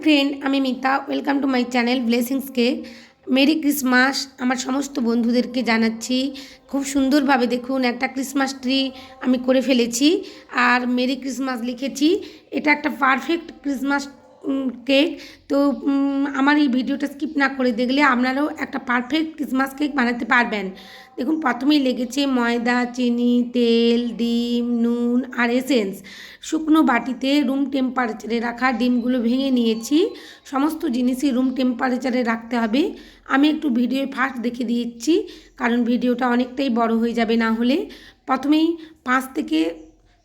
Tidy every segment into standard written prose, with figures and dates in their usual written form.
Friend, আমি Mita. Welcome to my channel blessings cake. Merry Christmas আমার সমস্ত বন্ধুদেরকে জানাচ্ছি। খুব সুন্দরভাবে দেখুন, একটা ক্রিসমাস ট্রি আমি করে ফেলেছি আর মেরি ক্রিসমাস লিখেছি। এটা একটা পারফেক্ট ক্রিসমাস কেক। তো আমার এই ভিডিওটা স্কিপ না করে দেখলে আপনারাও একটা পারফেক্ট ক্রিসমাস কেক বানাতে পারবেন। দেখুন, প্রথমেই লেগেছে ময়দা, চিনি, তেল, ডিম, নুন আর এসেন্স। শুকনো বাটিতে রুম টেম্পারেচারে রাখা ডিমগুলো ভেঙে নিয়েছি। সমস্ত জিনিসই রুম টেম্পারেচারে রাখতে হবে। আমি একটু ভিডিও ফার্স্ট দেখে দিচ্ছি, কারণ ভিডিওটা অনেকটাই বড় হয়ে যাবে না হলে। প্রথমেই 5 থেকে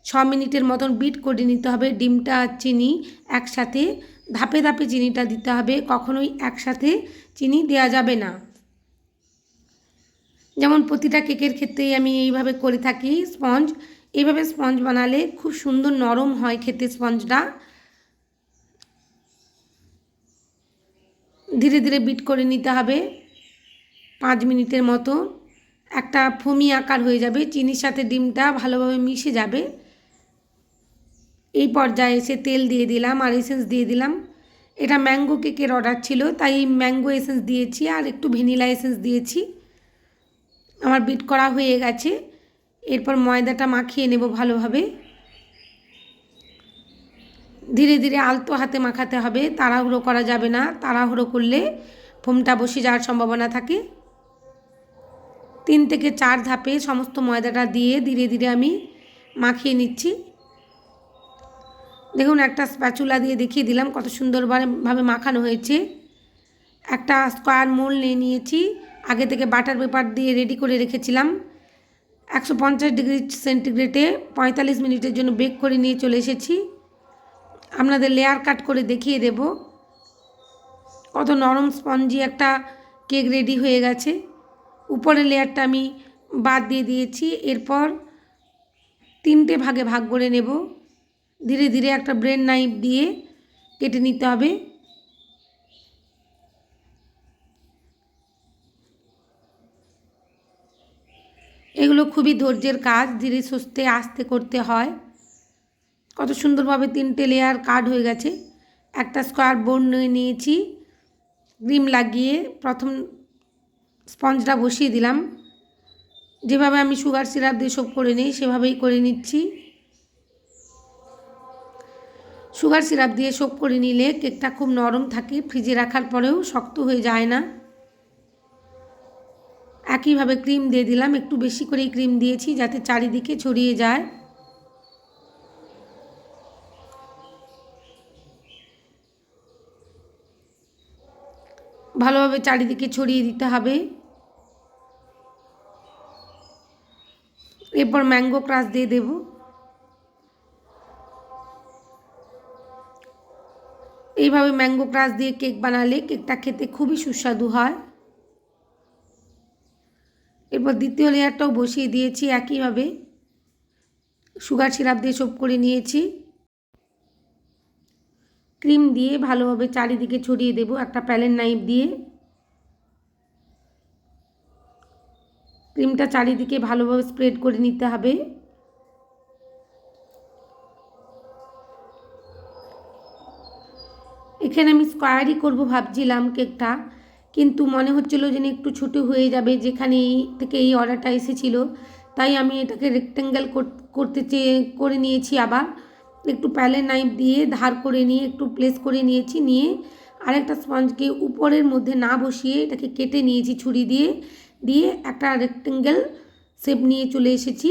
6 মিনিটের মতন বিট করে নিতে হবে ডিমটা আর চিনি একসাথে। ধাপে ধাপে চিনিটা দিতে হবে, কখনোই একসাথে চিনি দেওয়া যাবে না। যেমন প্রতিটা কেকের ক্ষেত্রেই আমি এইভাবে করে থাকি। এইভাবে স্পঞ্জ বানালে খুব সুন্দর নরম হয় খেতে স্পঞ্জটা। ধীরে ধীরে বিট করে নিতে হবে 5 মিনিটের মতো। একটা ফোমি আকার হয়ে যাবে, চিনির সাথে ডিমটা ভালোভাবে মিশে যাবে। এই পর্যায়ে এসে তেল দিয়ে দিলাম আর এসেন্স দিয়ে দিলাম। এটা ম্যাঙ্গো কেকের অর্ডার ছিল, তাই ম্যাঙ্গো এসেন্স দিয়েছি আর একটু ভ্যানিলা এসেন্স দিয়েছি। আমার বিট করা হয়ে গেছে। এরপর ময়দাটা মাখিয়ে নেব ভালোভাবে। ধীরে ধীরে আলতো হাতে মাখাতে হবে, তাড়াহুড়ো করা যাবে না। তাড়াহুড়ো করলে ফোমটা বসে যাওয়ার সম্ভাবনা থাকে। 3 থেকে 4 ধাপে সমস্ত ময়দাটা দিয়ে ধীরে ধীরে আমি মাখিয়ে নিচ্ছি। দেখুন, একটা স্প্যাচুলা দিয়ে দেখিয়ে দিলাম কত সুন্দরভাবে মাখানো হয়েছে। একটা স্কোয়ার মোল্ড নিয়ে নিয়েছি, আগে থেকে বাটার পেপার দিয়ে রেডি করে রেখেছিলাম। 150 ডিগ্রি সেন্টিগ্রেডে 45 মিনিটের জন্য বেক করে নিয়ে চলে এসেছি। আপনাদের লেয়ার কাট করে দেখিয়ে দেব কত নরম স্পঞ্জি একটা কেক রেডি হয়ে গেছে। উপরের লেয়ারটা আমি বাদ দিয়ে দিয়েছি। এরপর 3টে ভাগে ভাগ করে নেব। ধীরে ধীরে একটা ব্রেড নাইফ দিয়ে কেটে নিতে হবে। এগুলো খুবই ধৈর্যের কাজ, ধীরে সুস্থে আস্তে করতে হয়। কত সুন্দরভাবে 3টে লেয়ার কাট হয়ে গেছে। একটা স্কোয়ার বোর্ড নিয়ে নিয়েছি, ক্রিম লাগিয়ে প্রথম স্পঞ্জটা বসিয়ে দিলাম। যেভাবে আমি সুগার সিরাপ দিয়ে সব করে নিই সেভাবেই করে নিচ্ছি। সুগার সিরাপ দিয়ে সব করে নিলে কেকটা খুব নরম থাকে, ফ্রিজে রাখার পরেও শক্ত হয়ে যায় না। একইভাবে ক্রিম দিয়ে দিলাম, একটু বেশি করেই ক্রিম দিয়েছি যাতে চারিদিকে ছড়িয়ে যায়। ভালোভাবে চারিদিকে ছড়িয়ে দিতে হবে। এরপর ম্যাঙ্গো ক্রাশ দিয়ে দেব। এইভাবে ম্যাঙ্গো ক্রাশ দিয়ে কেক বানালে কেকটা খেতে খুবই সুস্বাদু হয়। এরপর দ্বিতীয় লেয়ারটাও বসিয়ে দিয়েছি, একইভাবে সুগার সিরাপ দিয়ে সব করে নিয়েছি। ক্রিম দিয়ে ভালোভাবে চারিদিকে ছড়িয়ে দেব একটা প্যালেট নাইফ দিয়ে। ক্রিমটা চারিদিকে ভালোভাবে স্প্রেড করে নিতে হবে। এখানে আমি স্কোয়ারই করব ভাবছিলাম কেকটা, কিন্তু মনে হচ্ছিল যেন একটু ছোটো হয়ে যাবে যেখানে থেকে এই অর্ডারটা এসেছিলো, তাই আমি এটাকে রেক্ট্যাঙ্গেল করে নিয়েছি। আবার একটু প্যালেট নাইফ দিয়ে ধার করে নিয়ে একটু প্লেস করে নিয়েছি। নিয়ে আরেকটা স্পঞ্জকে উপরের মধ্যে না বসিয়ে এটাকে কেটে নিয়েছি ছুরি দিয়ে। দিয়ে একটা রেক্ট্যাঙ্গেল শেপ নিয়ে চলে এসেছি।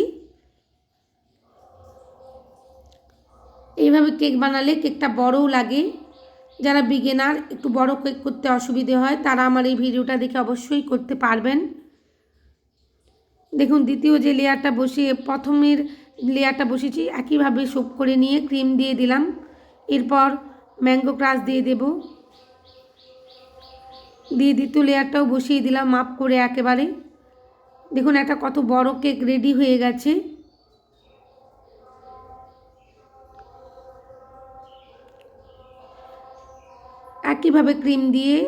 এইভাবে কেক বানালে কেকটা বড়ও লাগে। যারা বিগিনার, একটু বড় কেক করতে অসুবিধে হয়, তারা আমার এই ভিডিওটা দেখে অবশ্যই করতে পারবেন। দেখুন, দ্বিতীয় যে লেয়ারটা বসিয়ে প্রথমের লেয়ারটা বসিয়েছি একইভাবে সোপ করে নিয়ে ক্রিম দিয়ে দিলাম। এরপর ম্যাঙ্গো ক্রাশ দিয়ে দেব, দিয়ে দ্বিতীয় লেয়ারটাও বসিয়ে দিলাম মাপ করে একেবারে। দেখুন, একটা কত বড় কেক রেডি হয়ে গেছে। একইভাবে ক্রিম দিয়ে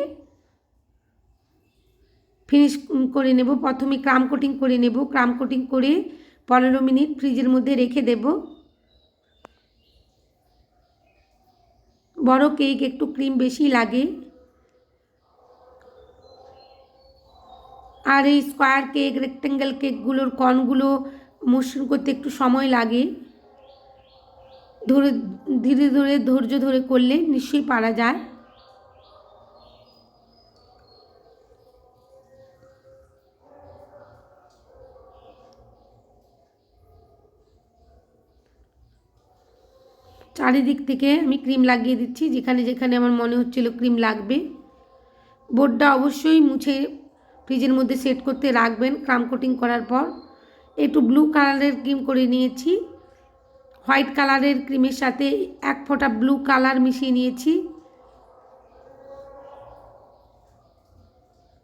ফিনিশ করে নেব। প্রথমে ক্রাম কোটিং করে নেব। ক্রাম কোটিং করে 15 মিনিট ফ্রিজের মধ্যে রেখে দেব। বড় কেক একটু ক্রিম বেশি লাগে, আর এই স্কোয়ার কেক রেক্টেঙ্গেল কেকগুলোর কর্নগুলো মসৃণ করতে একটু সময় লাগে। ধরে ধীরে ধীরে ধৈর্য ধরে করলে নিশ্চয়ই পারা যায়। চারিদিক থেকে আমি ক্রিম লাগিয়ে দিচ্ছি যেখানে যেখানে আমার মনে হচ্ছিল ক্রিম লাগবে। বোর্ডটা অবশ্যই মুছে ফ্রিজের মধ্যে সেট করতে রাখবেন ক্রাম কোটিং করার পর। একটু ব্লু কালারের ক্রিম করে নিয়েছি, হোয়াইট কালারের ক্রিমের সাথে এক ফোঁটা ব্লু কালার মিশিয়ে নিয়েছি।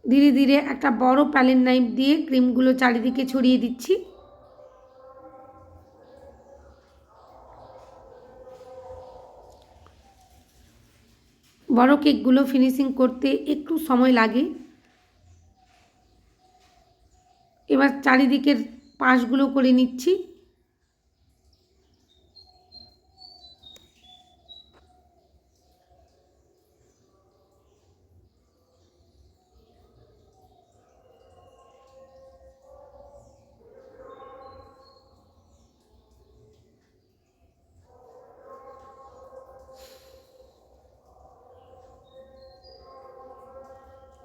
ধীরে ধীরে একটা বড় প্যালেট নাইফ দিয়ে ক্রিমগুলো চারিদিকে ছড়িয়ে দিচ্ছি। বড় কেকগুলো ফিনিশিং করতে একটু সময় লাগে। এবার চারিদিকের পাশগুলো করে নিচ্ছি।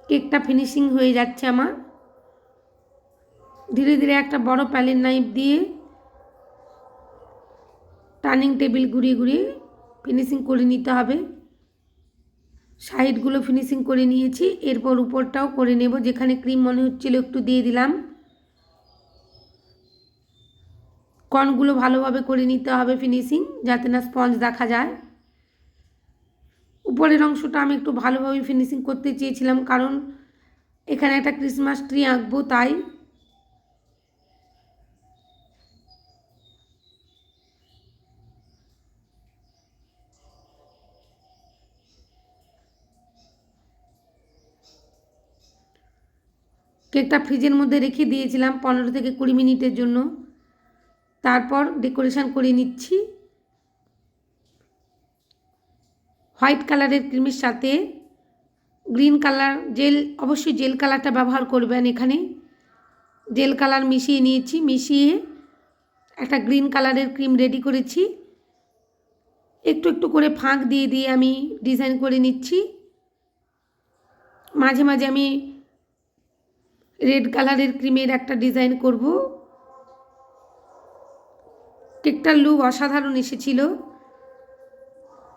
কেকটা ফিনিশিং হয়ে যাচ্ছে আমার। ধীরে ধীরে একটা বড় প্যালেট নাইফ দিয়ে টার্নিং টেবিল ঘুরিয়ে ঘুরিয়ে ফিনিশিং করে নিতে হবে। সাইডগুলো ফিনিশিং করে নিয়েছি, এরপর উপরটাও করে নেব। যেখানে ক্রিম মনে হচ্ছিল একটু দিয়ে দিলাম। কর্নগুলো ভালোভাবে করে নিতে হবে ফিনিশিং, যাতে না স্পঞ্জ দেখা যায়। উপরের অংশটা আমি একটু ভালোভাবে ফিনিশিং করতে চেয়েছিলাম, কারণ এখানে একটা ক্রিসমাস ট্রি আঁকবো তাই। কেকটা ফ্রিজের মধ্যে রেখে দিয়েছিলাম 15 থেকে 20 মিনিটের জন্য। তারপর ডেকোরেশন করে নিচ্ছি। হোয়াইট কালারের ক্রিমের সাথে গ্রিন কালার জেল, অবশ্যই জেল কালারটা ব্যবহার করবেন। এখানে জেল কালার মিশিয়ে নিয়েছি, মিশিয়ে একটা গ্রিন কালারের ক্রিম রেডি করেছি। একটু একটু করে ফাঁক দিয়ে দিয়ে আমি ডিজাইন করে নিচ্ছি। মাঝে মাঝে আমি রেড কালারের ক্রিমের একটা ডিজাইন করব। কেকটার লুক অসাধারণ এসেছিল।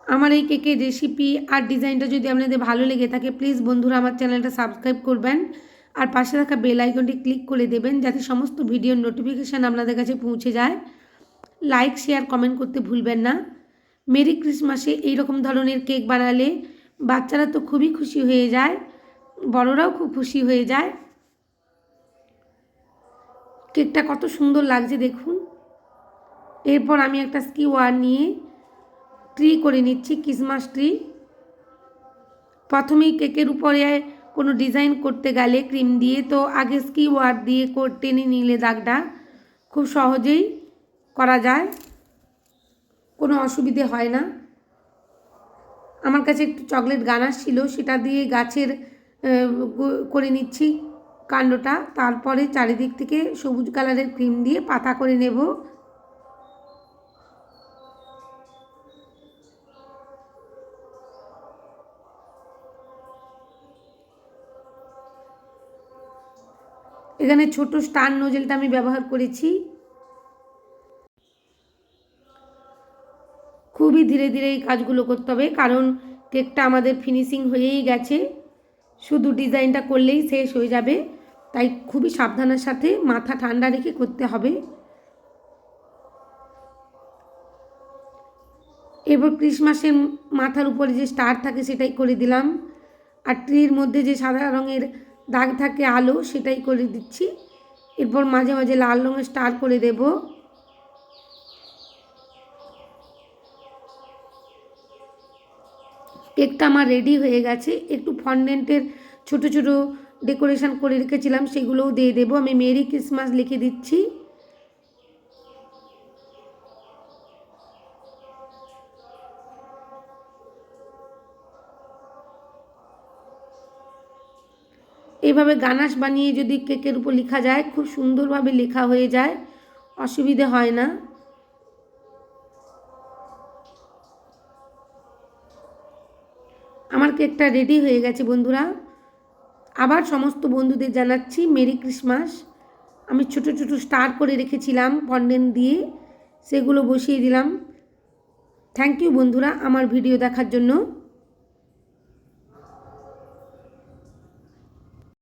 আমার এই কেকের রেসিপি আর ডিজাইনটা যদি আপনাদের ভালো লেগে থাকে, প্লিজ বন্ধুরা আমার চ্যানেলটা সাবস্ক্রাইব করবেন আর পাশে থাকা বেল আইকনটি ক্লিক করে দেবেন, যাতে সমস্ত ভিডিওর নোটিফিকেশান আপনাদের কাছে পৌঁছে যায়। লাইক শেয়ার কমেন্ট করতে ভুলবেন না। মেরি ক্রিসমাসে এইরকম ধরনের কেক বানালে বাচ্চারা তো খুবই খুশি হয়ে যায়, বড়রাও খুব খুশি হয়ে যায়। কেকটা কত সুন্দর লাগছে দেখুন। এরপর আমি একটা স্কিওয়ার নিয়ে ট্রি করে নিচ্ছি, ক্রিসমাস ট্রি। প্রথমেই কেকের উপরে কোনো ডিজাইন করতে গেলে ক্রিম দিয়ে, তো আগে স্কিওয়ার দিয়ে টেনে নিলে দাগটা খুব সহজেই করা যায়, কোনো অসুবিধে হয় না। আমার কাছে একটু চকলেট গানাশ ছিল, সেটা দিয়ে গাছের করে নিচ্ছি কাণ্ডটা। তারপরে চারিদিক থেকে সবুজ কালারের ক্রিম দিয়ে পাতা করে নেব। এখানে ছোট স্টার নোজেলটা আমি ব্যবহার করেছি। খুবই ধীরে ধীরে এই কাজগুলো করতে হবে, কারণ কেকটা আমাদের ফিনিশিং হয়েই গেছে, শুধু ডিজাইনটা করলেই শেষ হয়ে যাবে। তাই খুবই সাবধানের সাথে মাথা ঠান্ডা রেখে করতে হবে। এরপর ক্রিসমাসের মাথার উপরে যে স্টার থাকে সেটাই করে দিলাম, আর ট্রির মধ্যে যে সাদা রঙের দাগ থাকে আলো, সেটাই করে দিচ্ছি। এরপর মাঝে মাঝে লাল রঙের স্টার করে দেব। কেকটা আমার রেডি হয়ে গেছে। একটু ফন্ডেন্টের ছোট ছোট ডেকোরেশন করে রেখেছিলাম, সেগুলোও দিয়ে দেবো। আমি মেরি ক্রিসমাস লিখে দিচ্ছি। এইভাবে গানাশ বানিয়ে যদি কেকের উপর লেখা যায় খুব সুন্দরভাবে লেখা হয়ে যায়, অসুবিধে হয় না। আমার কেকটা রেডি হয়ে গেছে বন্ধুরা। আবার সমস্ত বন্ধুদের জানাচ্ছি মেরি ক্রিসমাস। আমি ছোট ছোট স্টার করে রেখেছিলাম ফন্ডেন্ট দিয়ে, সেগুলো বসিয়ে দিলাম। থ্যাংক ইউ বন্ধুরা আমার ভিডিও দেখার জন্য।